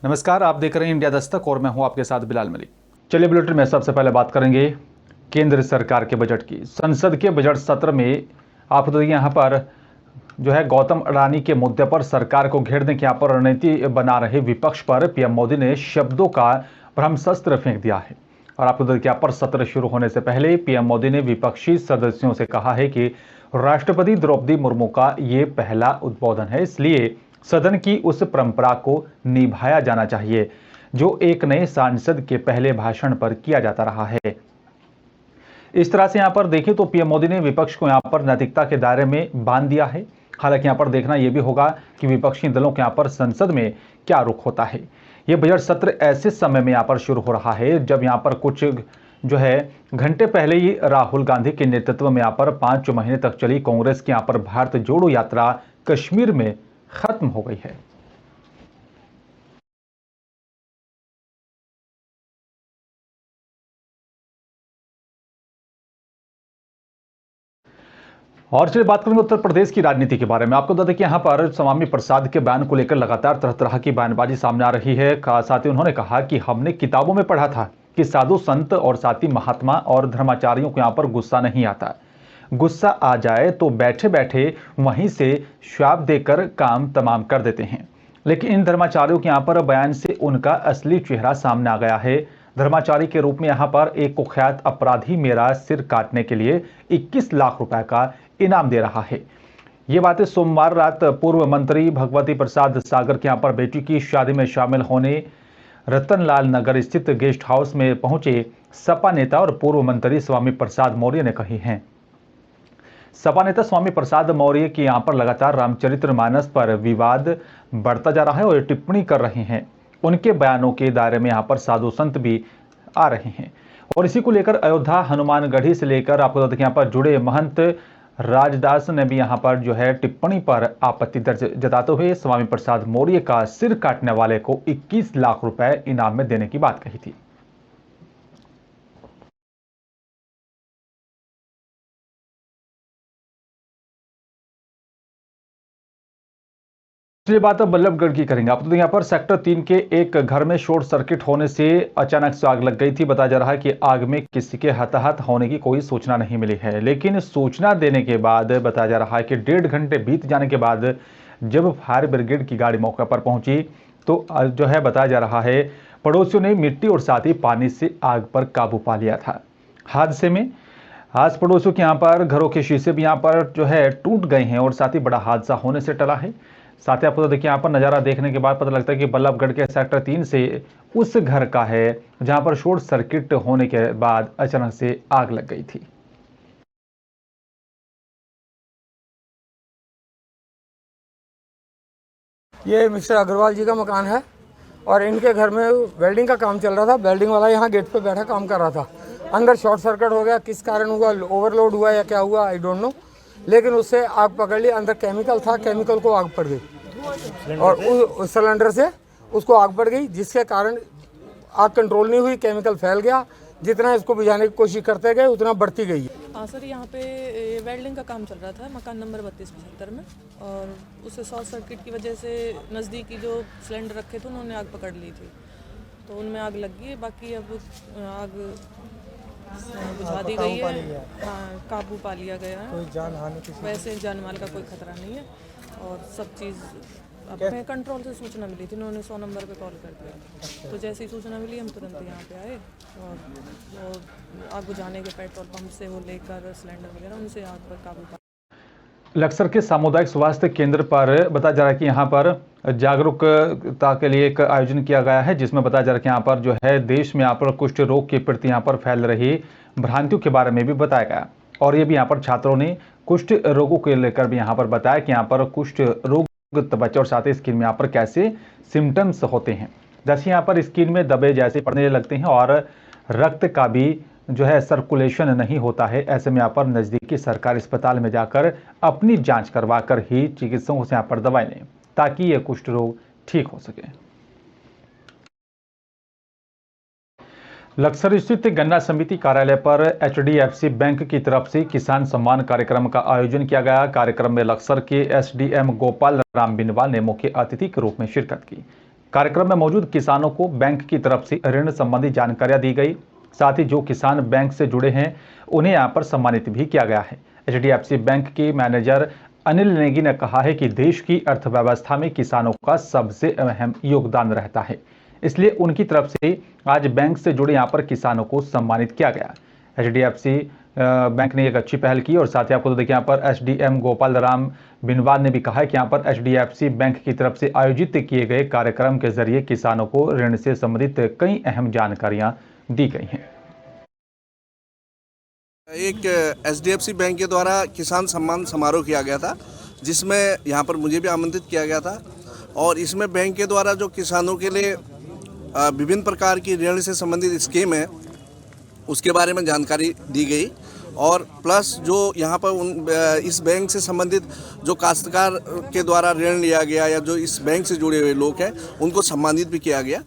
नमस्कार, आप देख रहे हैं इंडिया दस्तक और मैं हूं आपके साथ बिलाल मलिक। चलिए बुलेटिन में सबसे पहले बात करेंगे केंद्र सरकार के बजट की। संसद के बजट सत्र में आप तो यहाँ पर जो है गौतम अडानी के मुद्दे पर सरकार को घेरने की यहाँ पर रणनीति बना रहे विपक्ष पर पीएम मोदी ने शब्दों का ब्रह्मास्त्र फेंक दिया है। और आपको देखिए यहाँ पर सत्र शुरू होने से पहले पीएम मोदी ने विपक्षी सदस्यों से कहा है कि राष्ट्रपति द्रौपदी मुर्मू का ये पहला उद्बोधन है, इसलिए सदन की उस परंपरा को निभाया जाना चाहिए जो एक नए सांसद के पहले भाषण पर किया जाता रहा है। इस तरह से यहां पर देखें तो पीएम मोदी ने विपक्ष को यहां पर नैतिकता के दायरे में बांध दिया है। हालांकि यहां पर देखना यह भी होगा कि विपक्षी दलों के यहां पर संसद में क्या रुख होता है। यह बजट सत्र ऐसे समय में यहां पर शुरू हो रहा है जब यहां पर कुछ जो है घंटे पहले ही राहुल गांधी के नेतृत्व में यहां पर 5 महीने तक चली कांग्रेस की यहां पर भारत जोड़ो यात्रा कश्मीर में खत्म हो गई है। और चलिए बात करेंगे उत्तर प्रदेश की राजनीति के बारे में। आपको बता दें कि यहां पर स्वामी प्रसाद के बयान को लेकर लगातार तरह तरह की बयानबाजी सामने आ रही है। साथ ही उन्होंने कहा कि हमने किताबों में पढ़ा था कि साधु संत और साथी महात्मा और धर्माचार्यों को यहां पर गुस्सा नहीं आता, गुस्सा आ जाए तो बैठे बैठे वहीं से श्राप देकर काम तमाम कर देते हैं। लेकिन इन धर्माचार्यों के यहाँ पर बयान से उनका असली चेहरा सामने आ गया है। धर्माचारी के रूप में यहाँ पर एक कुख्यात अपराधी मेरा सिर काटने के लिए 21 लाख रुपए का इनाम दे रहा है। ये बातें सोमवार रात पूर्व मंत्री भगवती प्रसाद सागर के यहाँ पर बेटी की शादी में शामिल होने रतनलाल नगर स्थित गेस्ट हाउस में पहुंचे सपा नेता और पूर्व मंत्री स्वामी प्रसाद मौर्य ने कही हैं। सपा नेता स्वामी प्रसाद मौर्य की यहां पर लगातार रामचरितमानस पर विवाद बढ़ता जा रहा है और टिप्पणी कर रहे हैं। उनके बयानों के दायरे में यहां पर साधु संत भी आ रहे हैं और इसी को लेकर अयोध्या हनुमानगढ़ी से लेकर आपको यहां पर जुड़े महंत राजदास ने भी यहां पर जो है टिप्पणी पर आपत्ति दर्ज जताते हुए स्वामी प्रसाद मौर्य का सिर काटने वाले को 21 लाख रुपए इनाम में देने की बात कही थी। चलिए बात अब बल्लभगढ़ की करेंगे। आप तो यहाँ पर सेक्टर 3 के एक घर में शॉर्ट सर्किट होने से अचानक से आग लग गई थी। बताया जा रहा है कि आग में किसी के हताहत होने की कोई सूचना नहीं मिली है, लेकिन सूचना देने के बाद बताया जा रहा है कि 1.5 घंटे बीत जाने के बाद जब फायर ब्रिगेड की गाड़ी मौके पर पहुंची तो जो है बताया जा रहा है पड़ोसियों ने मिट्टी और साथ ही पानी से आग पर काबू पा लिया था। हादसे में आस पड़ोसियों के यहाँ पर घरों के शीशे भी यहाँ पर जो है टूट गए हैं और साथ ही बड़ा हादसा होने से टला है। साथ ही आपको देखिए यहाँ पर नज़ारा देखने के बाद पता लगता है कि बल्लभगढ़ के सेक्टर 3 से उस घर का है जहां पर शॉर्ट सर्किट होने के बाद अचानक से आग लग गई थी। ये मिस्टर अग्रवाल जी का मकान है और इनके घर में वेल्डिंग का काम चल रहा था। वेल्डिंग वाला यहाँ गेट पे बैठा काम कर रहा था। अंदर शॉर्ट सर्किट हो गया, किस कारण हुआ, ओवरलोड हुआ या क्या हुआ आई डोंट नो, लेकिन उससे आग पकड़ ली। अंदर केमिकल था, केमिकल को आग पड़ गई और उस सिलेंडर से उसको आग पड़ गई, जिसके कारण आग कंट्रोल नहीं हुई, केमिकल फैल गया। जितना इसको बुझाने की कोशिश करते गए उतना बढ़ती गई है। हाँ सर, यहाँ पे वेल्डिंग का काम चल रहा था मकान नंबर 3275 में और उससे शॉर्ट सर्किट की वजह से नज़दीकी जो सिलेंडर रखे थे उन्होंने आग पकड़ ली थी, तो उनमें आग लग गई है। बाकी अब आग बुझा दी गई है। हाँ, काबू पा लिया गया है। कोई जान हानि वैसे जान माल का कोई खतरा नहीं है और सब चीज़ अपने कंट्रोल से सूचना मिली थी, उन्होंने 100 नंबर पे कॉल कर दिया। तो जैसे ही सूचना मिली हम तुरंत यहाँ पे आए और आग बुझाने के पेट्रोल पंप से वो लेकर सिलेंडर वगैरह उनसे आग पर काबू पा। लक्सर के सामुदायिक स्वास्थ्य केंद्र पर बताया जा रहा है कि यहाँ पर जागरूकता के लिए एक आयोजन किया गया है, जिसमें बताया जा रहा है कि यहाँ पर जो है देश में यहाँ पर कुष्ठ रोग के प्रति यहाँ पर फैल रही भ्रांतियों के बारे में भी बताया गया और ये भी यहाँ पर छात्रों ने कुष्ठ रोगों को लेकर भी यहाँ पर बताया कि यहाँ पर कुष्ठ रोग बच्चों और साथ ही स्किन में यहाँ पर कैसे सिम्टम्स होते हैं, जैसे यहाँ पर स्किन में दबे जैसे पड़ने लगते हैं और रक्त का भी जो है सर्कुलेशन नहीं होता है। ऐसे में यहाँ पर नज़दीकी सरकारी अस्पताल में जाकर अपनी जांच करवा कर ही चिकित्सकों से यहाँ पर दवाई लें ताकि ये कुष्ठ रोग ठीक हो सके। लक्सर स्थित गन्ना समिति कार्यालय पर HDFC बैंक की तरफ से किसान सम्मान कार्यक्रम का आयोजन किया गया। कार्यक्रम में लक्सर के SDM गोपाल राम बिनवाल ने मुख्य अतिथि के रूप में शिरकत की। कार्यक्रम में मौजूद किसानों को बैंक की तरफ से ऋण संबंधी जानकारियां दी गई। साथ ही जो किसान बैंक से जुड़े हैं उन्हें यहां पर सम्मानित भी किया गया है। HDFC बैंक के मैनेजर अनिल नेगी ने कहा है कि देश की अर्थव्यवस्था में किसानों का सबसे अहम योगदान रहता है, इसलिए उनकी तरफ से आज बैंक से जुड़े यहां पर किसानों को सम्मानित किया गया। HDFC बैंक ने एक अच्छी पहल की और साथ ही आपको तो देखिए यहाँ पर SDM गोपाल राम बिनवाल ने भी कहा है कि यहाँ पर HDFC बैंक की तरफ से आयोजित किए गए कार्यक्रम के जरिए किसानों को ऋण से संबंधित कई अहम जानकारियां दी गई हैं। एक HDFC बैंक के द्वारा किसान सम्मान समारोह किया गया था, जिसमें यहाँ पर मुझे भी आमंत्रित किया गया था और इसमें बैंक के द्वारा जो किसानों के लिए विभिन्न प्रकार की ऋण से संबंधित स्कीम है उसके बारे में जानकारी दी गई और प्लस जो यहाँ पर इस बैंक से संबंधित जो काश्तकार के द्वारा ऋण लिया गया या जो इस बैंक से जुड़े हुए लोग हैं उनको सम्मानित भी किया गया।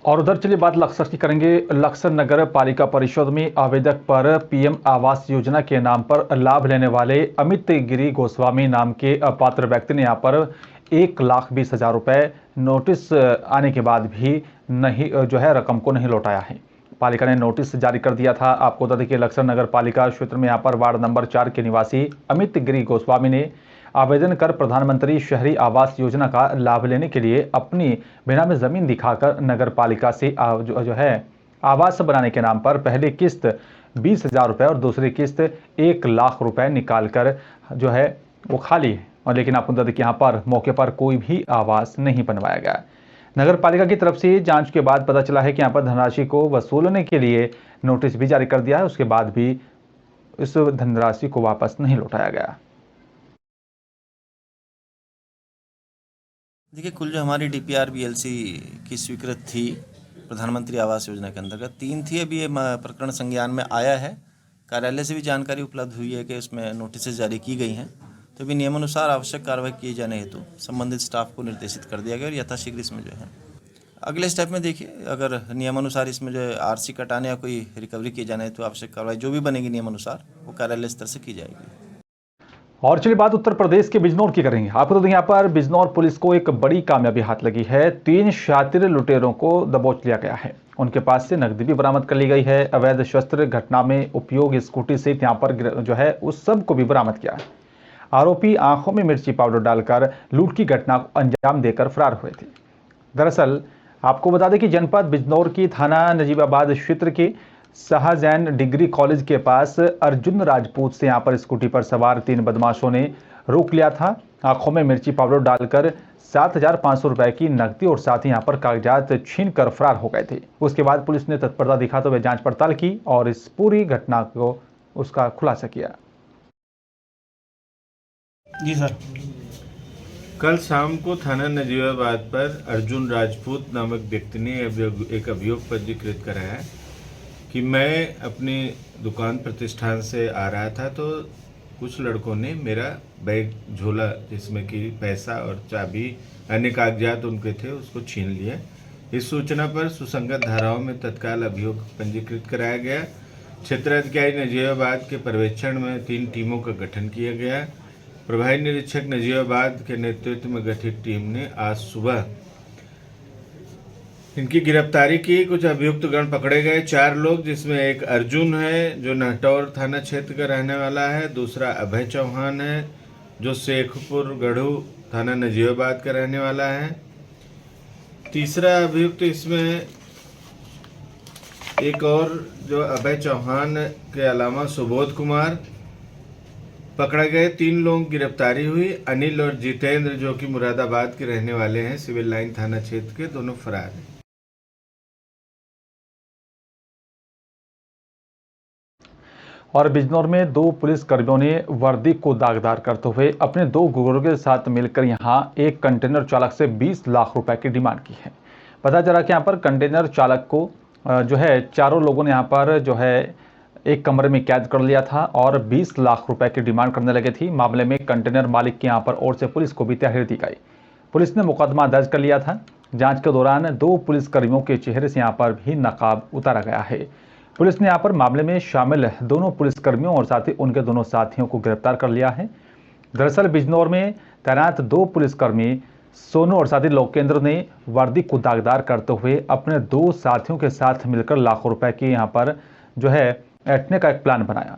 और उधर चलिए बात लक्सर की करेंगे। लक्सर नगर पालिका परिषद में आवेदक पर PM आवास योजना के नाम पर लाभ लेने वाले अमित गिरी गोस्वामी नाम के अपात्र व्यक्ति ने यहाँ पर 1,20,000 रुपये नोटिस आने के बाद भी नहीं रकम को नहीं लौटाया है। पालिका ने नोटिस जारी कर दिया था। आपको बता दें कि लक्सर नगर पालिका क्षेत्र में यहाँ पर वार्ड नंबर 4 के निवासी अमित गिरी गोस्वामी ने आवेदन कर प्रधानमंत्री शहरी आवास योजना का लाभ लेने के लिए अपनी बिना में जमीन दिखाकर नगर पालिका से आवास बनाने के नाम पर पहली किस्त 20,000 रुपये और दूसरी किस्त 1,00,000 रुपये निकाल कर वो खाली है। और लेकिन आपको बता दें कि यहाँ पर मौके पर कोई भी आवास नहीं बनवाया गया। नगर पालिका की तरफ से जांच के बाद पता चला है कि यहाँ पर धनराशि को वसूलने के लिए नोटिस भी जारी कर दिया है, उसके बाद भी इस धनराशि को वापस नहीं लौटाया गया। देखिए, कुल जो हमारी DPR BLC की स्वीकृत थी प्रधानमंत्री आवास योजना के अंतर्गत 3 थी। अभी ये प्रकरण संज्ञान में आया है। कार्यालय से भी जानकारी उपलब्ध हुई है कि उसमें नोटिस जारी की गई हैं, तो भी नियमानुसार आवश्यक कार्रवाई किए जाने हेतु संबंधित स्टाफ को निर्देशित कर दिया गया और यथाशीघ्र इसमें अगले स्टेप में देखिए, अगर नियमानुसार इसमें RC कटाने या कोई रिकवरी किए जाने हेतु आवश्यक कार्रवाई जो भी बनेगी नियमानुसार वो कार्यालय स्तर से की जाएगी। और चलिए बात उत्तर प्रदेश के बिजनौर की करेंगे। आपको तो यहाँ पर बिजनौर पुलिस को एक बड़ी कामयाबी हाथ लगी है। 3 शातिर लुटेरों को दबोच लिया गया है। उनके पास से नकदी भी बरामद कर ली गई है। अवैध शस्त्र घटना में उपयोग स्कूटी से यहाँ पर उस सब को भी बरामद किया है। आरोपी आंखों में मिर्ची पाउडर डालकर लूट की घटना को अंजाम देकर फरार हुए थे। दरअसल आपको बता दें कि जनपद बिजनौर की थाना नजीबाबाद क्षेत्र के शाहजैन डिग्री कॉलेज के पास अर्जुन राजपूत से यहाँ पर स्कूटी पर सवार 3 बदमाशों ने रोक लिया था। आंखों में मिर्ची पाउडर डालकर 7,500 रुपए की नकदी और साथ ही यहाँ पर कागजात छीन कर फरार हो गए थे। उसके बाद पुलिस ने तत्परता दिखाते हुए जांच पड़ताल की और इस पूरी घटना को उसका खुलासा किया। जी सर, कल शाम को थाना नजीबाबाद पर अर्जुन राजपूत नामक व्यक्ति ने एक अभियोग पंजीकृत कराया है कि मैं अपनी दुकान प्रतिष्ठान से आ रहा था तो कुछ लड़कों ने मेरा बैग झोला जिसमें कि पैसा और चाबी अन्य कागजात उनके थे उसको छीन लिया। इस सूचना पर सुसंगत धाराओं में तत्काल अभियोग पंजीकृत कराया गया। क्षेत्राधिकारी नजीबाबाद के पर्यवेक्षण में 3 टीमों का गठन किया गया। प्रभारी निरीक्षक नजीबाबाद के नेतृत्व में गठित टीम ने आज सुबह इनकी गिरफ्तारी की। कुछ अभियुक्त गण पकड़े गए। 4 लोग, जिसमें एक अर्जुन है जो नहटौर थाना क्षेत्र का रहने वाला है, दूसरा अभय चौहान है जो शेखपुर गढ़ू थाना नजीबाबाद का रहने वाला है, तीसरा अभियुक्त इसमें एक और जो अभय चौहान के अलावा सुबोध कुमार पकड़ा गए। 3 लोगों की गिरफ्तारी हुई। अनिल और जितेंद्र जो कि मुरादाबाद के रहने वाले हैं, सिविल लाइन थाना क्षेत्र के, दोनों फरार हैं। और बिजनौर में 2 पुलिस कर्मियों ने वर्दी को दागदार करते हुए अपने 2 गुर्गों के साथ मिलकर यहां एक कंटेनर चालक से 20 लाख रुपए की डिमांड की है। पता चला कि यहां पर कंटेनर चालक को चारों लोगों ने यहां पर एक कमरे में कैद कर लिया था और 20 लाख रुपए की डिमांड करने लगे थी। मामले में कंटेनर मालिक की यहां पर ओर से पुलिस को भी तहरीर दी गई। पुलिस ने मुकदमा दर्ज कर लिया था। जांच के दौरान 2 पुलिसकर्मियों के चेहरे से यहां पर भी नकाब उतारा गया है। पुलिस ने यहां पर मामले में शामिल दोनों पुलिसकर्मियों और साथ ही उनके दोनों साथियों को गिरफ्तार कर लिया है। दरअसल बिजनौर में तैनात 2 पुलिसकर्मी सोनू और साथी लोकेंद्र ने वर्दी को दागदार करते हुए अपने 2 साथियों के साथ मिलकर लाखों रुपए की यहां पर जो है ऐंठने का एक प्लान बनाया।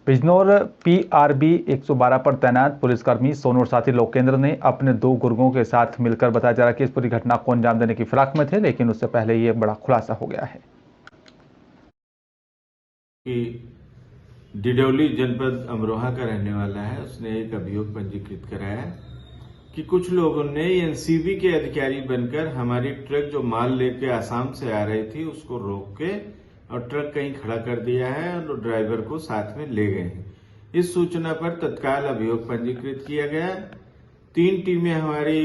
बिजनौर PRB 112 पर तैनात पुलिसकर्मी सोनू और साथी लोकेंद्र ने अपने 2 गुर्गों के साथ मिलकर बताया जा रहा है कि इस पूरी घटना को अंजाम देने की फिराक में थे, लेकिन उससे पहले ये बड़ा खुलासा हो गया है कि डिडौली जनपद अमरोहा का रहने वाला है। उसने एक अभियोग पंजीकृत कराया कि कुछ लोगों ने NCB के अधिकारी बनकर हमारी ट्रक जो माल लेके आसाम से आ रही थी उसको रोक के और ट्रक कहीं खड़ा कर दिया है और ड्राइवर को साथ में ले गए हैं। इस सूचना पर तत्काल अभियोग पंजीकृत किया गया। 3 टीमें हमारी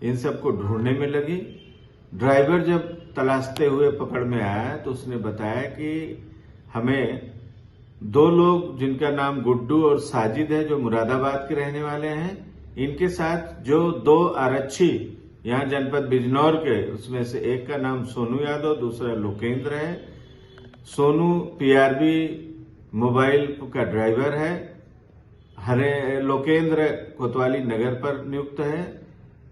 इन सबको ढूंढने में लगी। ड्राइवर जब तलाशते हुए पकड़ में आया तो उसने बताया कि हमें 2 लोग जिनका नाम गुड्डू और साजिद है जो मुरादाबाद के रहने वाले हैं, इनके साथ जो 2 आरक्षी यहाँ जनपद बिजनौर के, उसमें से एक का नाम सोनू यादव, दूसरा लोकेंद्र है। सोनू PRB मोबाइल का ड्राइवर है, लोकेंद्र कोतवाली नगर पर नियुक्त है।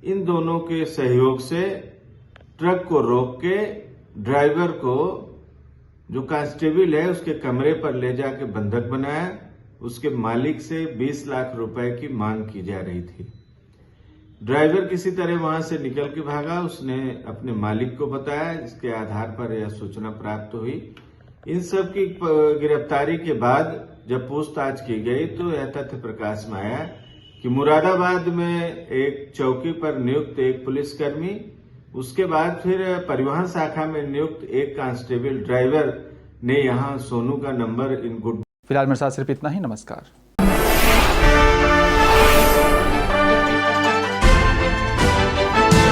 इन दोनों के सहयोग से ट्रक को रोक के ड्राइवर को जो कांस्टेबल है उसके कमरे पर ले जाके बंधक बनाया। उसके मालिक से 20 लाख रुपए की मांग की जा रही थी। ड्राइवर किसी तरह वहां से निकल के भागा। उसने अपने मालिक को बताया, जिसके आधार पर यह सूचना प्राप्त हुई। इन सब की गिरफ्तारी के बाद जब पूछताछ की गई तो यह तथ्य प्रकाश में आया कि मुरादाबाद में एक चौकी पर नियुक्त एक पुलिसकर्मी, उसके बाद फिर परिवहन शाखा में नियुक्त एक कांस्टेबल ड्राइवर ने यहां सोनू का नंबर इन गुड। फिलहाल मेरे साथ सिर्फ इतना ही। नमस्कार।